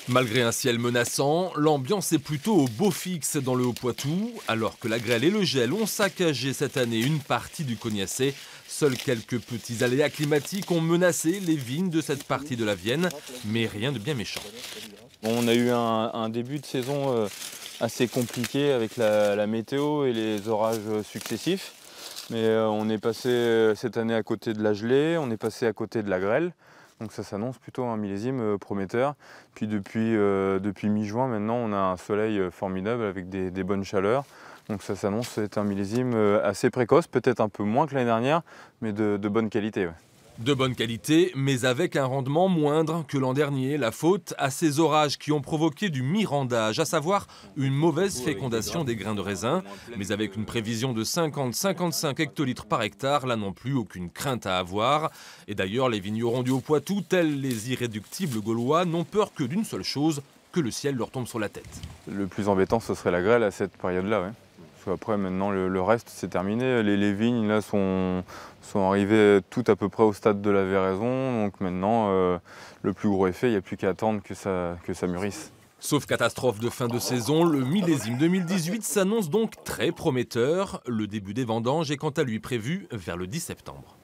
Malgré un ciel menaçant, l'ambiance est plutôt au beau fixe dans le Haut-Poitou. Alors que la grêle et le gel ont saccagé cette année une partie du Cognaçais, seuls quelques petits aléas climatiques ont menacé les vignes de cette partie de la Vienne, mais rien de bien méchant. On a eu un début de saison assez compliqué avec la météo et les orages successifs. Mais on est passé cette année à côté de la gelée, on est passé à côté de la grêle. Donc ça s'annonce plutôt un millésime prometteur. Puis depuis mi-juin maintenant, on a un soleil formidable avec des bonnes chaleurs. Donc ça s'annonce être un millésime assez précoce, peut-être un peu moins que l'année dernière, mais de bonne qualité. Ouais. De bonne qualité, mais avec un rendement moindre que l'an dernier. La faute à ces orages qui ont provoqué du mirandage, à savoir une mauvaise fécondation des grains de raisin. Mais avec une prévision de 50-55 hectolitres par hectare, là non plus aucune crainte à avoir. Et d'ailleurs, les vignerons du Haut-Poitou, tels les irréductibles gaulois, n'ont peur que d'une seule chose, que le ciel leur tombe sur la tête. Le plus embêtant, ce serait la grêle à cette période-là. Ouais. Après, maintenant, le reste, c'est terminé. Les vignes, là, sont arrivées tout à peu près au stade de la véraison. Donc maintenant, le plus gros effet, il n'y a plus qu'à attendre que ça mûrisse. Sauf catastrophe de fin de saison, le millésime 2018 s'annonce donc très prometteur. Le début des vendanges est quant à lui prévu vers le 10 septembre.